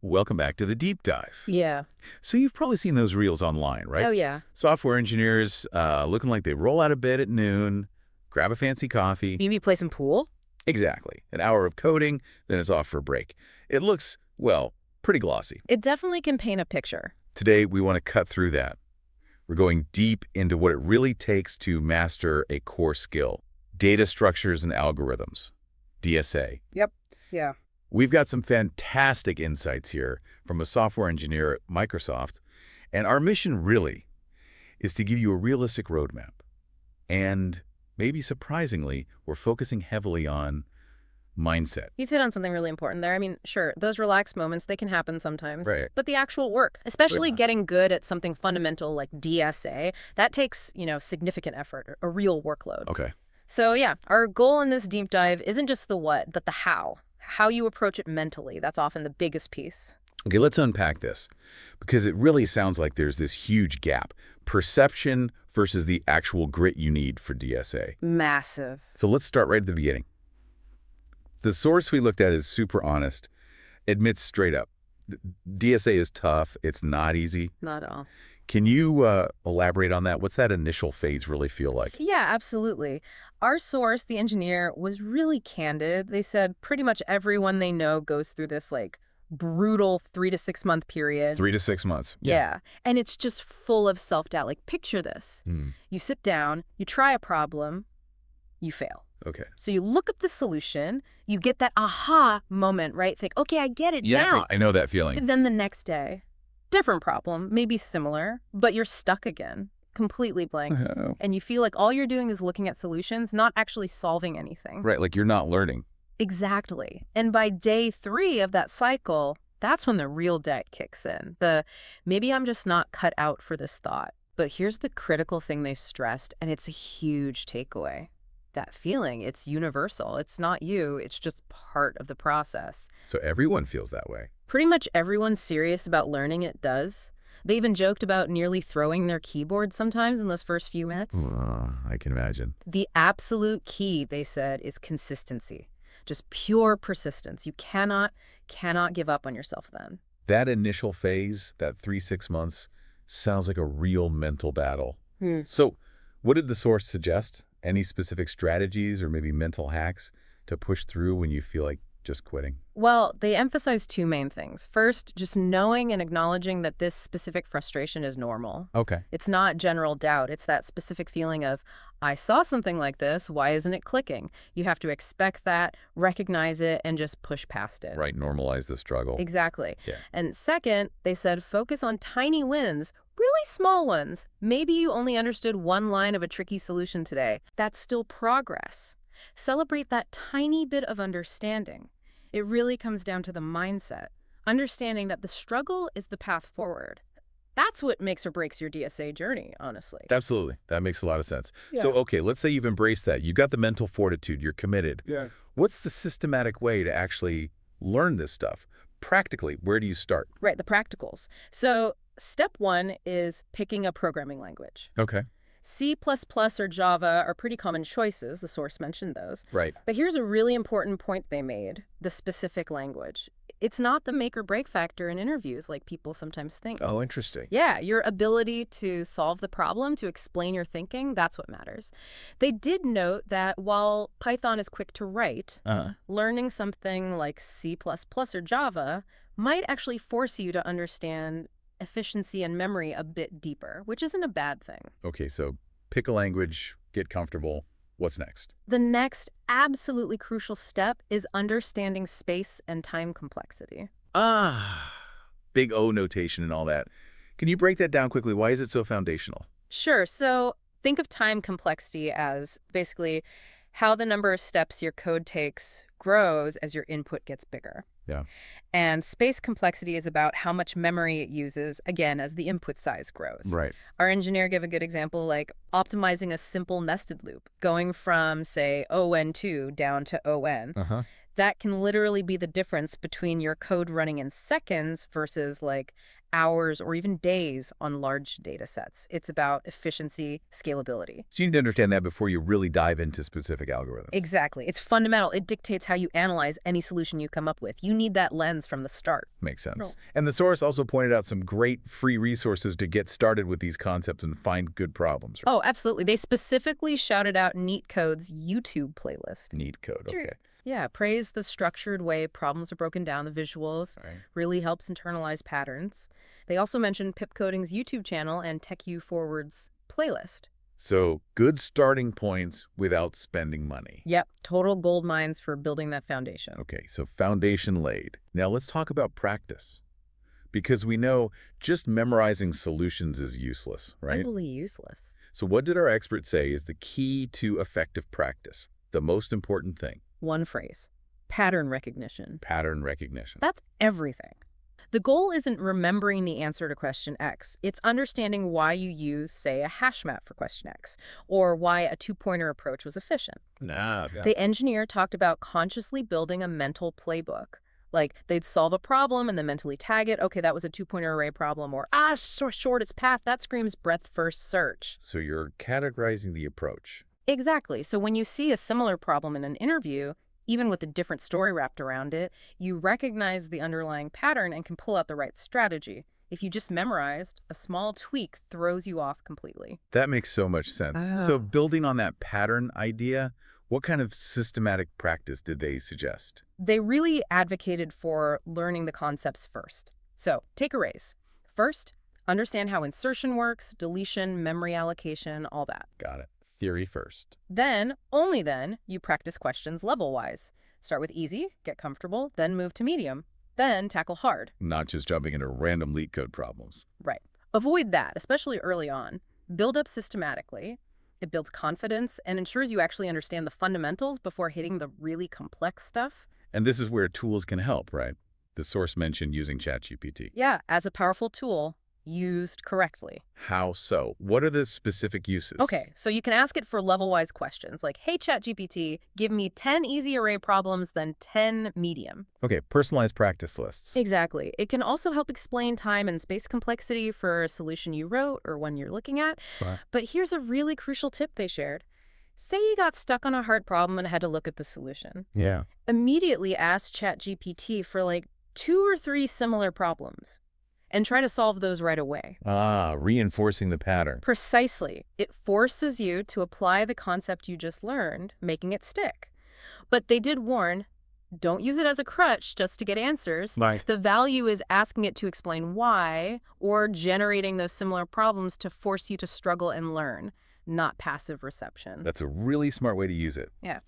Welcome back to the deep dive. Yeah. So you've probably seen those reels online, right? Oh, yeah. Software engineers looking like they roll out of bed at noon, grab a fancy coffee. Maybe play some pool? Exactly. An hour of coding, then it's off for a break. It looks, well, pretty glossy. It definitely can paint a picture. Today, we want to cut through that. We're going deep into what it really takes to master a core skill, data structures and algorithms, DSA. Yep. Yeah. We've got some fantastic insights here from a software engineer at Microsoft, and our mission really is to give you a realistic roadmap. And maybe surprisingly, we're focusing heavily on mindset. You've hit on something really important there. I mean, sure, those relaxed moments, they can happen sometimes. Right. But the actual work, especially getting good at something fundamental like DSA, that takes, significant effort, a real workload. Okay. So yeah, our goal in this deep dive isn't just the what, but the how you approach it mentally. That's often the biggest piece. Okay, let's unpack this, because it really sounds like there's this huge gap, perception versus the actual grit you need for DSA. Massive. So let's start right at the beginning. The source we looked at is super honest, admits straight up. DSA is tough, it's not easy. Not at all. Can you elaborate on that? What's that initial phase really feel like? Yeah, absolutely. Our source, the engineer, was really candid. They said pretty much everyone they know goes through this brutal 3 to 6 month period. 3 to 6 months. Yeah. And it's just full of self-doubt. Like, picture this. You sit down, you try a problem, you fail. Okay. So you look up the solution, you get that aha moment, right? Think, okay, I get it now. I know that feeling. And then the next day, different problem, maybe similar, but you're stuck again, completely blank. Oh. And you feel like all you're doing is looking at solutions, not actually solving anything. Right, like you're not learning. Exactly. And by day 3 of that cycle, that's when the real debt kicks in. Maybe I'm just not cut out for this thought. But here's the critical thing they stressed, and it's a huge takeaway. That feeling, it's universal. It's not you, it's just part of the process. So everyone feels that way. Pretty much everyone serious about learning it does. They even joked about nearly throwing their keyboard sometimes in those first few minutes. I can imagine. The absolute key, they said, is consistency. Just pure persistence. You cannot give up on yourself then. That initial phase, that 3-6 months, sounds like a real mental battle. So what did the source suggest? Any specific strategies or maybe mental hacks to push through when you feel like just quitting? Well, they emphasize 2 main things. First, just knowing and acknowledging that this specific frustration is normal. Okay. It's not general doubt. It's that specific feeling of, I saw something like this, why isn't it clicking? You have to expect that, recognize it, and just push past it. Right, normalize the struggle. Exactly. Yeah. And second, they said focus on tiny wins, really small ones. Maybe you only understood one line of a tricky solution today. That's still progress. Celebrate that tiny bit of understanding. It really comes down to the mindset, understanding that the struggle is the path forward. That's what makes or breaks your DSA journey, honestly. Absolutely. That makes a lot of sense. Yeah. So, okay, let's say you've embraced that. You've got the mental fortitude. You're committed. Yeah. What's the systematic way to actually learn this stuff? Practically, where do you start? Right, the practicals. So step 1 is picking a programming language. Okay. C++ or Java are pretty common choices. The source mentioned those. Right. But here's a really important point they made, the specific language. It's not the make or break factor in interviews like people sometimes think. Oh, interesting. Yeah, your ability to solve the problem, to explain your thinking, that's what matters. They did note that while Python is quick to write, learning something like C++ or Java might actually force you to understand efficiency and memory a bit deeper, which isn't a bad thing. Okay, so pick a language, get comfortable. What's next? The next absolutely crucial step is understanding space and time complexity. Big O notation and all that. Can you break that down quickly? Why is it so foundational? Sure. So think of time complexity as basically how the number of steps your code takes grows as your input gets bigger. Yeah. And space complexity is about how much memory it uses, again, as the input size grows. Right. Our engineer gave a good example, like optimizing a simple nested loop, going from, say, ON2 down to ON. That can literally be the difference between your code running in seconds versus like hours or even days on large data sets. It's about efficiency, scalability. So you need to understand that before you really dive into specific algorithms. Exactly. It's fundamental. It dictates how you analyze any solution you come up with. You need that lens from the start. Makes sense. No. And the source also pointed out some great free resources to get started with these concepts and find good problems. Right? Oh, absolutely. They specifically shouted out LeetCode's YouTube playlist. LeetCode, okay. Yeah, praise the structured way problems are broken down, the visuals, Right. really helps internalize patterns. They also mentioned Pip Coding's YouTube channel and TechUForward's playlist. So good starting points without spending money. Yep, total gold mines for building that foundation. Okay, so foundation laid. Now let's talk about practice. Because we know just memorizing solutions is useless, right? Totally useless. So what did our experts say is the key to effective practice? The most important thing. One phrase, pattern recognition. Pattern recognition. That's everything. The goal isn't remembering the answer to question X. It's understanding why you use, say, a hash map for question X, or why a two-pointer approach was efficient. Yeah. The engineer talked about consciously building a mental playbook. Like, they'd solve a problem and then mentally tag it. Okay, that was a two-pointer array problem. Or, shortest path, that screams breadth-first search. So you're categorizing the approach. Exactly. So when you see a similar problem in an interview, even with a different story wrapped around it, you recognize the underlying pattern and can pull out the right strategy. If you just memorized, a small tweak throws you off completely. That makes so much sense. So building on that pattern idea, what kind of systematic practice did they suggest? They really advocated for learning the concepts first. So take arrays. First, understand how insertion works, deletion, memory allocation, all that. Got it. Theory first. Then, only then, you practice questions level-wise. Start with easy, get comfortable, then move to medium, then tackle hard. Not just jumping into random LeetCode problems. Right. Avoid that, especially early on. Build up systematically. It builds confidence and ensures you actually understand the fundamentals before hitting the really complex stuff. And this is where tools can help, right? The source mentioned using ChatGPT. Yeah, as a powerful tool, used correctly. How so? What are the specific uses? Okay, so you can ask it for level-wise questions like, hey, ChatGPT, give me 10 easy array problems, then 10 medium. Okay, personalized practice lists. Exactly. It can also help explain time and space complexity for a solution you wrote or one you're looking at. Right. But here's a really crucial tip they shared. Say you got stuck on a hard problem and had to look at the solution. Yeah. Immediately ask ChatGPT for like 2 or 3 similar problems and try to solve those right away. Reinforcing the pattern. Precisely. It forces you to apply the concept you just learned, making it stick. But they did warn, don't use it as a crutch just to get answers. Nice. The value is asking it to explain why or generating those similar problems to force you to struggle and learn, not passive reception. That's a really smart way to use it. Yeah.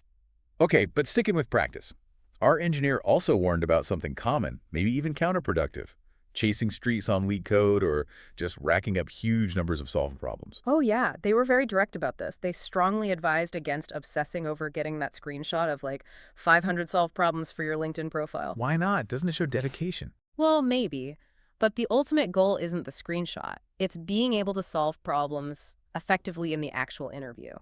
Okay, but sticking with practice. Our engineer also warned about something common, maybe even counterproductive. Chasing streaks on LeetCode or just racking up huge numbers of solved problems. Oh, yeah. They were very direct about this. They strongly advised against obsessing over getting that screenshot of like 500 solved problems for your LinkedIn profile. Why not? Doesn't it show dedication? Well, maybe. But the ultimate goal isn't the screenshot. It's being able to solve problems effectively in the actual interview,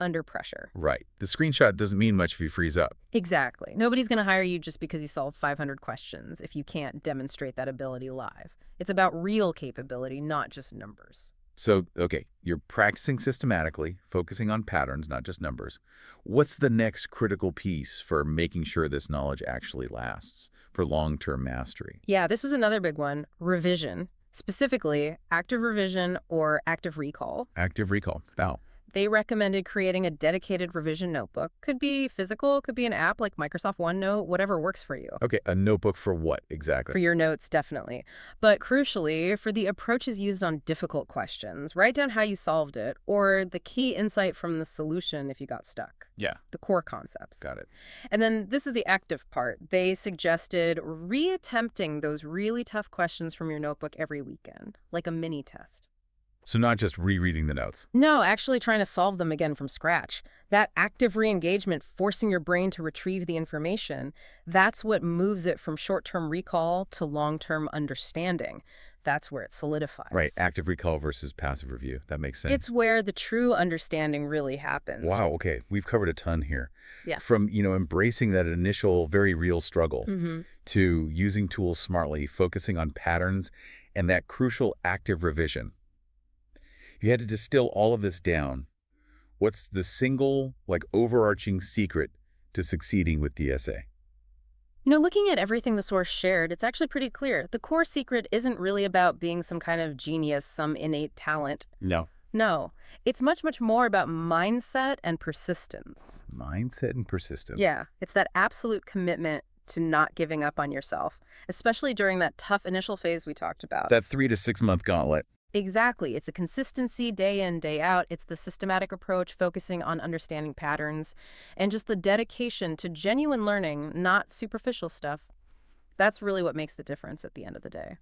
under pressure. Right. The screenshot doesn't mean much if you freeze up. Exactly. Nobody's going to hire you just because you solved 500 questions if you can't demonstrate that ability live. It's about real capability, not just numbers. So, okay, you're practicing systematically, focusing on patterns, not just numbers. What's the next critical piece for making sure this knowledge actually lasts for long-term mastery? Yeah, this is another big one, revision. Specifically, active revision or active recall. Active recall. Now, They recommended creating a dedicated revision notebook. Could be physical, could be an app like Microsoft OneNote, whatever works for you. okay, a notebook for what exactly? For your notes, definitely. But crucially, for the approaches used on difficult questions, write down how you solved it or the key insight from the solution if you got stuck. Yeah, The core concepts. got it. And then this is the active part. They suggested reattempting those really tough questions from your notebook every weekend, like a mini test. So not just rereading the notes. No, actually trying to solve them again from scratch. That active re-engagement, forcing your brain to retrieve the information, that's what moves it from short-term recall to long-term understanding. That's where it solidifies. Right, active recall versus passive review. That makes sense. It's where the true understanding really happens. Wow, okay. We've covered a ton here. Yeah. From, embracing that initial very real struggle to using tools smartly, focusing on patterns, and that crucial active revision. You had to distill all of this down. What's the single, overarching secret to succeeding with DSA? Looking at everything the source shared, it's actually pretty clear. The core secret isn't really about being some kind of genius, some innate talent. No. No, it's much, much more about mindset and persistence. Mindset and persistence. Yeah, it's that absolute commitment to not giving up on yourself, especially during that tough initial phase we talked about. That 3 to 6 month gauntlet. Exactly. It's a consistency day in, day out. It's the systematic approach focusing on understanding patterns and just the dedication to genuine learning, not superficial stuff. That's really what makes the difference at the end of the day.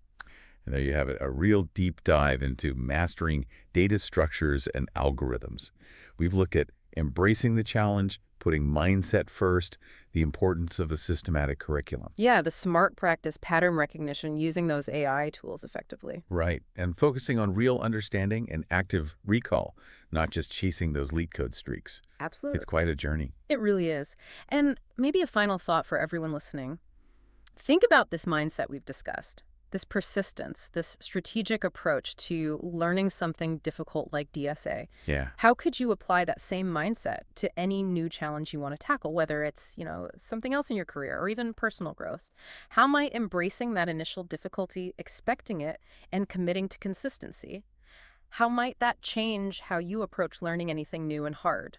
And there you have it, a real deep dive into mastering data structures and algorithms. We've looked at embracing the challenge, putting mindset first, the importance of a systematic curriculum. Yeah, the smart practice pattern recognition using those AI tools effectively. Right, and focusing on real understanding and active recall, not just chasing those LeetCode streaks. Absolutely. It's quite a journey. It really is. And maybe a final thought for everyone listening. Think about this mindset we've discussed. This persistence, this strategic approach to learning something difficult like DSA. Yeah. How could you apply that same mindset to any new challenge you want to tackle, whether it's, something else in your career or even personal growth? How might embracing that initial difficulty, expecting it, and committing to consistency, how might that change how you approach learning anything new and hard?